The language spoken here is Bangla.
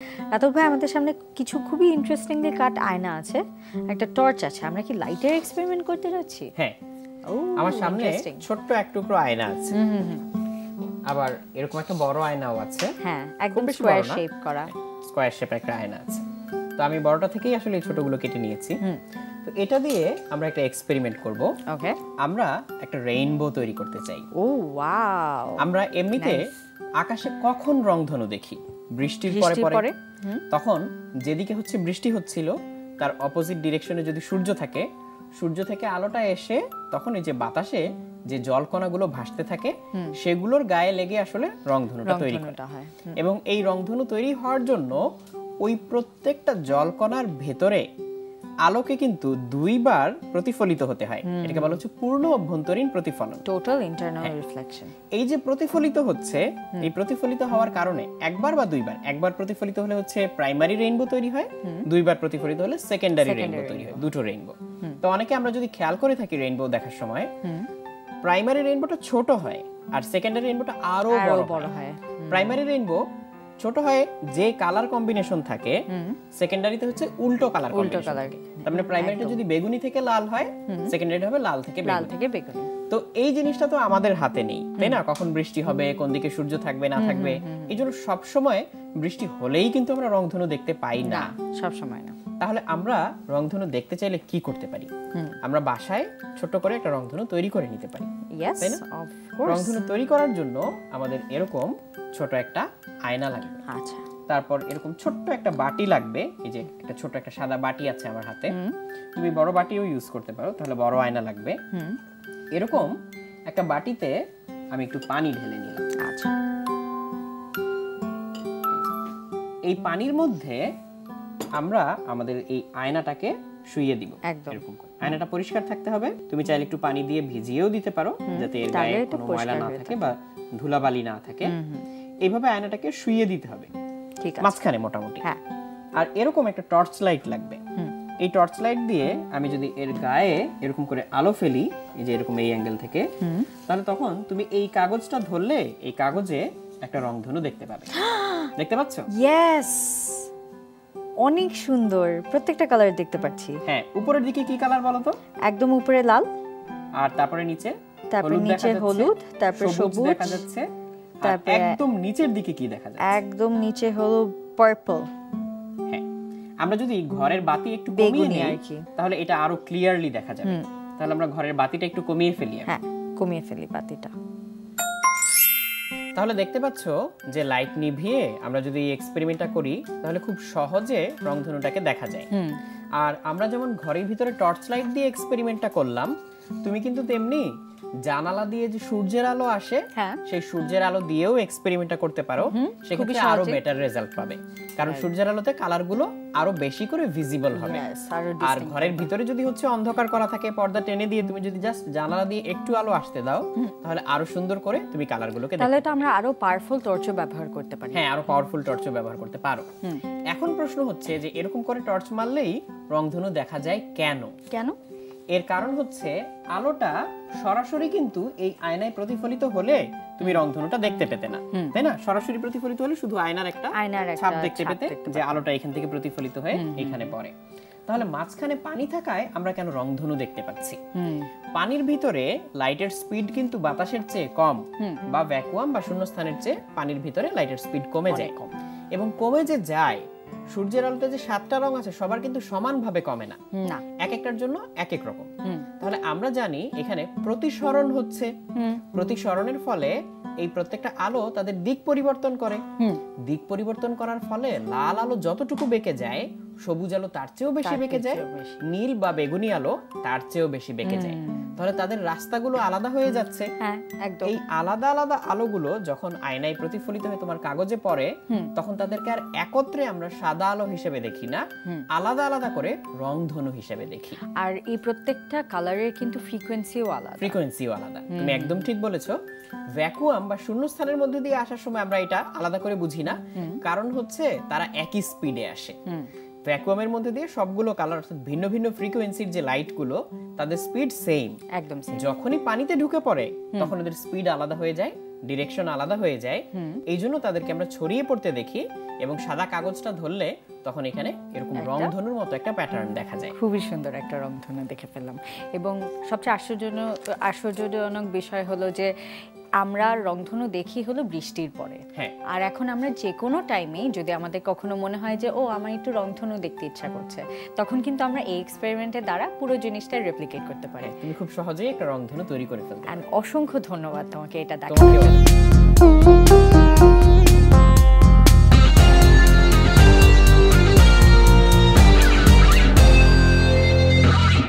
রাতুল ভাই, আমাদের সামনে কিছু খুবই ইন্টারেস্টিংলি কাট আয়না আছে, একটা টর্চ আছে। আমরা কি লাইটের এক্সপেরিমেন্ট করতে যাচ্ছি? হ্যাঁ, আমার সামনে ছোট্ট এক টুকরো আয়না আছে, আবার এরকম একটা বড় আয়নাও আছে। হ্যাঁ, একদম স্কয়ার শেপ করা, স্কয়ার শেপের একটা আয়না আছে। তো আমি বড়টা থেকেই আসলে এই ছোটগুলো কেটে নিয়েছি। তো এটা দিয়ে আমরা একটা এক্সপেরিমেন্ট করব। ওকে, আমরা একটা রেইনবো তৈরি করতে চাই। ও ওয়াও! আমরা এমনিতে আকাশে কখন রংধনু দেখি? বৃষ্টির পরে। তখন যেদিকে হচ্ছে বৃষ্টি হচ্ছিল তার অপোজিট ডিরেকশনে যদি সূর্য থাকে, সূর্য থেকে আলোটা এসে তখন এই যে বাতাসে যে জলকণাগুলো ভাসতে থাকে সেগুলোর গায়ে লেগে আসলে রংধনুটা তৈরি হয়। এবং এই রংধনু তৈরি হওয়ার জন্য ওই প্রত্যেকটা জলকণার ভেতরে আলোকে কিন্তু দুইবার প্রতিফলিত হতে হয়। এটাকে বলা হচ্ছে পূর্ণ অভ্যন্তরীণ প্রতিফলন, টোটাল ইন্টারনাল রিফ্লেকশন। এই যে প্রতিফলিত হচ্ছে, এই প্রতিফলিত হওয়ার কারণে একবার বা দুইবার, একবার প্রতিফলিত হলে হচ্ছে প্রাইমারি রেইনবো তৈরি হয়, দুইবার প্রতিফলিত হলে সেকেন্ডারি রেইনবো তৈরি হয়, দুটো রেইনবো। তো অনেকে আমরা যদি খেয়াল করে থাকি রেইনবো দেখার সময়, প্রাইমারি রেইনবোটা ছোট হয় আর সেকেন্ডারি রেইনবোটা আরো বড় হয়। প্রাইমারি রেইনবো ছোট হয় যে কালার কম্বিনেশন থাকে, সেকেন্ডারিতে হচ্ছে উল্টো কালার। তার মানে প্রাইমারিটা যদি বেগুনি থেকে লাল হয়, সেকেন্ডারিটা হবে লাল থেকে বেগুনি। তো এই জিনিসটা তো আমাদের হাতে নেই, তাই না? কখন বৃষ্টি হবে, কোন দিকে সূর্য থাকবে না থাকবে, এই জন্য সবসময় বৃষ্টি হলেই কিন্তু আমরা রংধনু দেখতে পাই না, সব সময় না। তাহলে আমরা রংধনু দেখতে চাইলে কি করতে পারি? আমরা বাসায় ছোট করে একটা রংধনু তৈরি করে নিতে পারি, তাই না? রংধনু তৈরি করার জন্য আমাদের এরকম ছোট একটা আয়না লাগবে। আচ্ছা, তারপর এরকম ছোট্ট একটা বাটি লাগবে। এই যে একটা ছোট একটা সাদা বাটি আছে আমার হাতে, তুমি বড় বাটিও ইউজ করতে পারো, তাহলে বড় আয়না লাগবে। এরকম একটা বাটিতে আমি একটু পানি ঢেলে নিলাম। আচ্ছা, এই পানির মধ্যে আমরা আমাদের এই আয়নাটাকে শুইয়ে দিব। এরকম করে আয়নাটা পরিষ্কার থাকতে হবে। তুমি চাইলে একটু পানি দিয়ে ভিজিয়েও দিতে পারো, যাতে এর গায়ে কোনো ময়লা না থাকে বা ধুলাবালি না থাকে। এইভাবে আয়নাটাকে শুইয়ে দিতে হবে, ঠিক আছে, মাঝখানে মোটামুটি। আর এরকম একটা টর্চ লাইট লাগবে। এই টর্চ লাইট দিয়ে আমি যদি এর গায়ে এরকম করে আলো ফেলি, এই যে এরকম এই অ্যাঙ্গেল থেকে, তাহলে তখন তুমি এই কাগজটা ধরলে এই কাগজে একটা রংধনু দেখতে পাবে। দেখতে পাচ্ছ? ইয়েস, অনেক সুন্দর, প্রত্যেকটা কালার দেখতে পাচ্ছি। হ্যাঁ, উপরের দিকে কি কালার বলো তো? একদম উপরে লাল, আর তারপরে নিচে হলুদ, তারপরে সবুজ দেখা যাচ্ছে, তারপরে একদম নিচের দিকে কি দেখা যাচ্ছে? একদম নিচে হলো পার্পল। হ্যাঁ, আমরা যদি ঘরের বাতি একটু কমিয়ে নিই তাহলে এটা আরো ক্লিয়ারলি দেখা যাবে। তাহলে আমরা ঘরের বাতিটা একটু কমিয়ে ফেলি। হ্যাঁ, কমিয়ে ফেলি বাতিটা। তাহলে দেখতে পাচ্ছ যে লাইট নিভিয়ে আমরা যদি এই এক্সপেরিমেন্টটা করি তাহলে খুব সহজে রংধনুটাকে দেখা যায়। আর আমরা যেমন ঘরের ভিতরে টর্চ লাইট দিয়ে এক্সপেরিমেন্টটা করলাম, তুমি কিন্তু তেমনি জানালা দিয়ে যে সূর্যের আলো আসে, সেই সূর্যের আলো দিয়েও এক্সপেরিমেন্টটা করতে পারো। সেক্ষেত্রে আরো বেটার রেজাল্ট পাবে, কারণ সূর্যের আলোতে কালারগুলো আরো বেশি করে ভিজিবল হবে। আর ঘরের ভিতরে যদি হচ্ছে অন্ধকার করা থাকে, পর্দা টেনে দিয়ে তুমি যদি জাস্ট জানালা দিয়ে একটু আলো আসতে দাও, তাহলে আরো সুন্দর করে তুমি কালারগুলোকে দেখতে পাবে। তাহলে তো আমরা আরো পাওয়ারফুল টর্চও ব্যবহার করতে পারি। হ্যাঁ, আরো পাওয়ারফুল টর্চও ব্যবহার করতে পারো। এখন প্রশ্ন হচ্ছে যে এরকম করে টর্চ মারলেই রংধনু দেখা যায় কেন? এর কারণ হচ্ছে আলোটা সরাসরি কিন্তু এই আয়নায় প্রতিফলিত হলে তুমি রংধনুটা দেখতে পেতে না, তাই না? সরাসরি প্রতিফলিত হলে শুধু আয়নার একটা ছাপ দেখতে পেতে, যে আলোটা এখান থেকে প্রতিফলিত হয়ে এখানে পড়ে। তাহলে মাঝখানে পানি থাকায় আমরা কেন রংধনু দেখতে পাচ্ছি? পানির ভিতরে লাইটের স্পিড কিন্তু বাতাসের চেয়ে কম, বা ভ্যাকুয়াম বা শূন্যস্থানের চেয়ে পানির ভিতরে লাইটের স্পিড কমে যায়। এবং কমে যে যায়, সূর্যের আলোতে যে 7টা রং আছে সবার কিন্তু সমানভাবে কমে না, এক একটার জন্য এক এক রকম। তাহলে আমরা জানি এখানে প্রতিসরণ হচ্ছে, প্রতিসরণের ফলে এই প্রত্যেকটা আলো তাদের দিক পরিবর্তন করে। দিক পরিবর্তন করার ফলে লাল আলো যতটুকু বেঁকে যায়, সবুজ আলো তার চেয়েও বেশি বেঁকে যায়, নীল বা বেগুনি আলো তার চেয়েও বেশি বেঁকে যায়। তাহলে তাদের রাস্তাগুলো আলাদা হয়ে যাচ্ছে। এই আলাদা আলাদা আলোগুলো যখন আয়নায় প্রতিফলিত হয়ে তোমার কাগজে পড়ে, তখন তাদেরকে আর একত্রে আমরা সাদা আলো হিসেবে দেখি না, আলাদা আলাদা করে রংধনু হিসেবে দেখি। আর এই প্রত্যেকটা কালারের কিন্তু ফ্রিকোয়েন্সিও আলাদা। তুমি একদম ঠিক বলেছো। ভ্যাকুয়াম বা শূন্যস্থানের মধ্যে দিয়ে আসার সময় আমরা এটা আলাদা করে বুঝি না, কারণ হচ্ছে তারা একই স্পিডে আসে। ভ্যাকুয়ামের মধ্যে দিয়ে সবগুলো কালার, অর্থাৎ ভিন্ন ভিন্ন ফ্রিকোয়েন্সির যে লাইটগুলো, তাদের স্পিড সেম, একদম সেম। যখনই পানিতে ঢুকে পড়ে তখন ওদের স্পিড আলাদা হয়ে যায়, ডিরেকশন আলাদা হয়ে যায়, এই জন্য তাদেরকে আমরা ছড়িয়ে পড়তে দেখি এবং সাদা কাগজটা ধরলে তখন এখানে এরকম রংধনুর মতো একটা প্যাটার্ন দেখা যায়। খুবই সুন্দর একটা রংধনু দেখে ফেললাম। এবং সবচেয়ে আশ্চর্যজনক বিষয় হলো যে আমরা রংধনু দেখি হলো বৃষ্টির পরে, আর এখন আমরা যে কোনো টাইমেই যদি আমাদের কখনো মনে হয় যে ও আমার একটু রংধনু দেখতে ইচ্ছা করছে, তখন কিন্তু আমরা এই এক্সপেরিমেন্টের দ্বারা পুরো জিনিসটা রেপ্লিকেট করতে পারি। তুমি খুব সহজেই একটা রংধনু তৈরি করে ফেলতে। অসংখ্য ধন্যবাদ তোমাকে এটা দেখার জন্য।